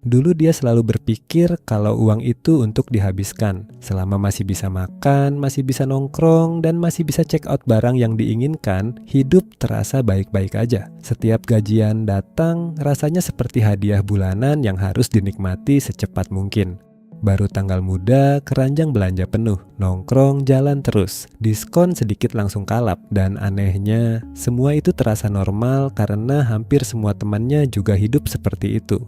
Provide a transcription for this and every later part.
Dulu dia selalu berpikir kalau uang itu untuk dihabiskan. Selama masih bisa makan, masih bisa nongkrong, dan masih bisa check out barang yang diinginkan, hidup terasa baik-baik aja. Setiap gajian datang, rasanya seperti hadiah bulanan yang harus dinikmati secepat mungkin. Baru tanggal muda, keranjang belanja penuh, nongkrong jalan terus, diskon sedikit langsung kalap, dan anehnya, semua itu terasa normal karena hampir semua temannya juga hidup seperti itu.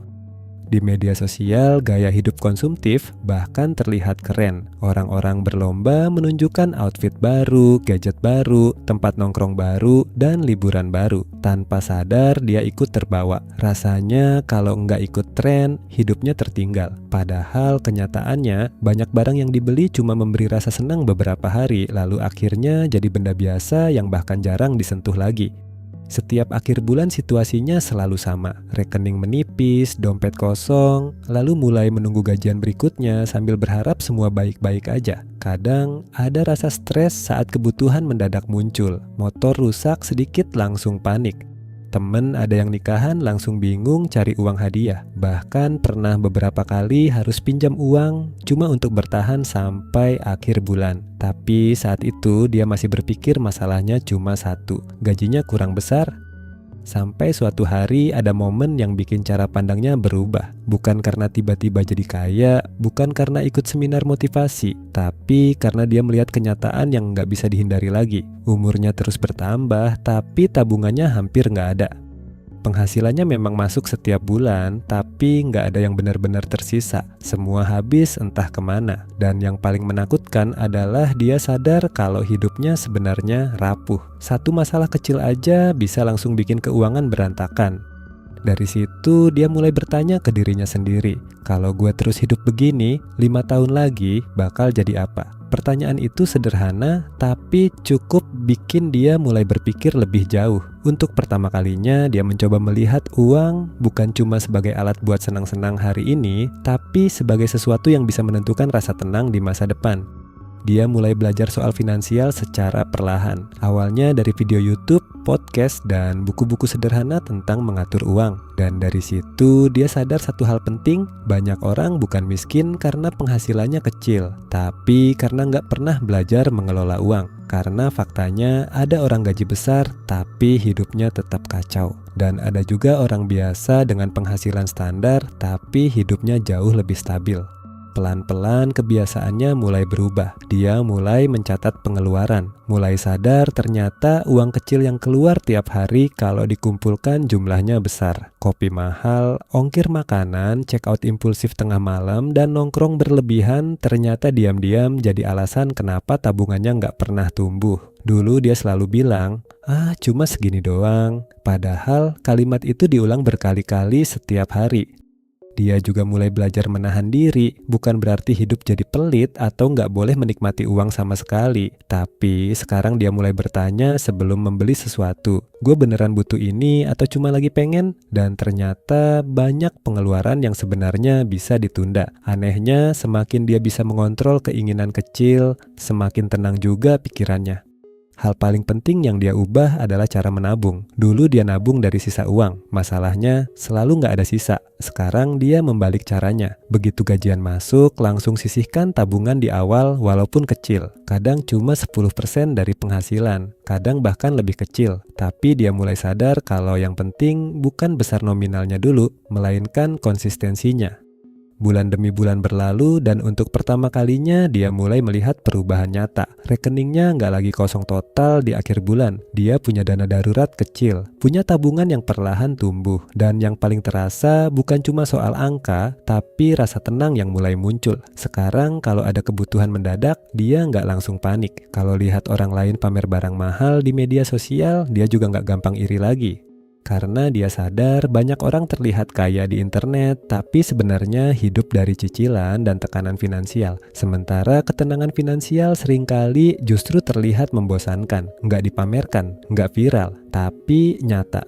Di media sosial, gaya hidup konsumtif bahkan terlihat keren. Orang-orang berlomba menunjukkan outfit baru, gadget baru, tempat nongkrong baru, dan liburan baru. Tanpa sadar, dia ikut terbawa. Rasanya kalau nggak ikut tren, hidupnya tertinggal. Padahal kenyataannya, banyak barang yang dibeli cuma memberi rasa senang beberapa hari, lalu akhirnya jadi benda biasa yang bahkan jarang disentuh lagi. Setiap akhir bulan situasinya selalu sama, rekening menipis, dompet kosong, lalu mulai menunggu gajian berikutnya sambil berharap semua baik-baik aja. Kadang ada rasa stres saat kebutuhan mendadak muncul, motor rusak sedikit langsung panik. Temen ada yang nikahan langsung bingung cari uang hadiah. Bahkan pernah beberapa kali harus pinjam uang cuma untuk bertahan sampai akhir bulan. Tapi saat itu dia masih berpikir masalahnya cuma satu, gajinya kurang besar. Sampai suatu hari ada momen yang bikin cara pandangnya berubah. Bukan karena tiba-tiba jadi kaya, bukan karena ikut seminar motivasi, tapi karena dia melihat kenyataan yang nggak bisa dihindari lagi. Umurnya terus bertambah, tapi tabungannya hampir nggak ada. Penghasilannya memang masuk setiap bulan, tapi nggak ada yang benar-benar tersisa. Semua habis entah kemana. Dan yang paling menakutkan adalah dia sadar kalau hidupnya sebenarnya rapuh. Satu masalah kecil aja bisa langsung bikin keuangan berantakan. Dari situ dia mulai bertanya ke dirinya sendiri, kalau gue terus hidup begini, 5 tahun lagi bakal jadi apa? Pertanyaan itu sederhana, tapi cukup bikin dia mulai berpikir lebih jauh. Untuk pertama kalinya dia mencoba melihat uang bukan cuma sebagai alat buat senang-senang hari ini, tapi sebagai sesuatu yang bisa menentukan rasa tenang di masa depan. Dia mulai belajar soal finansial secara perlahan. Awalnya dari video YouTube, podcast, dan buku-buku sederhana tentang mengatur uang. Dan dari situ dia sadar satu hal penting, banyak orang bukan miskin karena penghasilannya kecil, tapi karena nggak pernah belajar mengelola uang. Karena faktanya ada orang gaji besar, tapi hidupnya tetap kacau. Dan ada juga orang biasa dengan penghasilan standar, tapi hidupnya jauh lebih stabil. Pelan-pelan kebiasaannya mulai berubah. Dia mulai mencatat pengeluaran, mulai sadar ternyata uang kecil yang keluar tiap hari kalau dikumpulkan jumlahnya besar. Kopi mahal, ongkir makanan, check out impulsif tengah malam, dan nongkrong berlebihan ternyata diam-diam jadi alasan kenapa tabungannya nggak pernah tumbuh. Dulu dia selalu bilang, cuma segini doang. Padahal kalimat itu diulang berkali-kali setiap hari. Dia juga mulai belajar menahan diri, bukan berarti hidup jadi pelit atau nggak boleh menikmati uang sama sekali. Tapi sekarang dia mulai bertanya sebelum membeli sesuatu, gue beneran butuh ini atau cuma lagi pengen? Dan ternyata banyak pengeluaran yang sebenarnya bisa ditunda. Anehnya, semakin dia bisa mengontrol keinginan kecil, semakin tenang juga pikirannya. Hal paling penting yang dia ubah adalah cara menabung. Dulu dia nabung dari sisa uang. Masalahnya selalu nggak ada sisa. Sekarang dia membalik caranya. Begitu gajian masuk, langsung sisihkan tabungan di awal walaupun kecil. Kadang cuma 10% dari penghasilan. Kadang bahkan lebih kecil. Tapi dia mulai sadar kalau yang penting bukan besar nominalnya dulu, melainkan konsistensinya. Bulan demi bulan berlalu dan untuk pertama kalinya dia mulai melihat perubahan nyata. Rekeningnya nggak lagi kosong total di akhir bulan. Dia punya dana darurat kecil, punya tabungan yang perlahan tumbuh. Dan yang paling terasa bukan cuma soal angka, tapi rasa tenang yang mulai muncul. Sekarang kalau ada kebutuhan mendadak, dia nggak langsung panik. Kalau lihat orang lain pamer barang mahal di media sosial, dia juga nggak gampang iri lagi. Karena dia sadar banyak orang terlihat kaya di internet, tapi sebenarnya hidup dari cicilan dan tekanan finansial. Sementara ketenangan finansial seringkali justru terlihat membosankan, nggak dipamerkan, nggak viral, tapi nyata.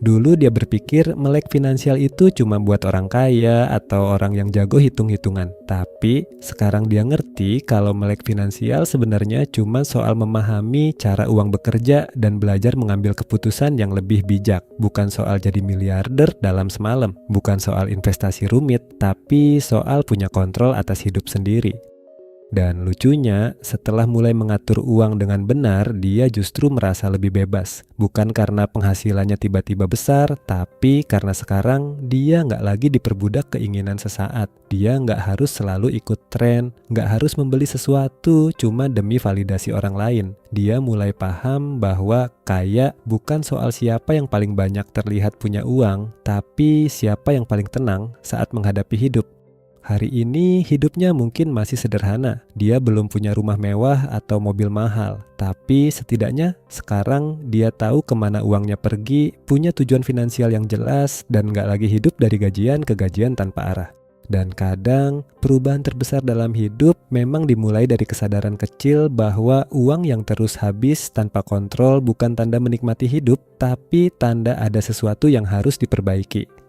Dulu dia berpikir melek finansial itu cuma buat orang kaya atau orang yang jago hitung-hitungan. Tapi sekarang dia ngerti kalau melek finansial sebenarnya cuma soal memahami cara uang bekerja dan belajar mengambil keputusan yang lebih bijak. Bukan soal jadi miliarder dalam semalam, bukan soal investasi rumit, tapi soal punya kontrol atas hidup sendiri. Dan lucunya, setelah mulai mengatur uang dengan benar, dia justru merasa lebih bebas. Bukan karena penghasilannya tiba-tiba besar, tapi karena sekarang dia nggak lagi diperbudak keinginan sesaat. Dia nggak harus selalu ikut tren, nggak harus membeli sesuatu cuma demi validasi orang lain. Dia mulai paham bahwa kaya bukan soal siapa yang paling banyak terlihat punya uang, tapi siapa yang paling tenang saat menghadapi hidup. Hari ini hidupnya mungkin masih sederhana, dia belum punya rumah mewah atau mobil mahal. Tapi setidaknya sekarang dia tahu kemana uangnya pergi, punya tujuan finansial yang jelas, dan gak lagi hidup dari gajian ke gajian tanpa arah. Dan kadang perubahan terbesar dalam hidup memang dimulai dari kesadaran kecil bahwa uang yang terus habis tanpa kontrol bukan tanda menikmati hidup, tapi tanda ada sesuatu yang harus diperbaiki.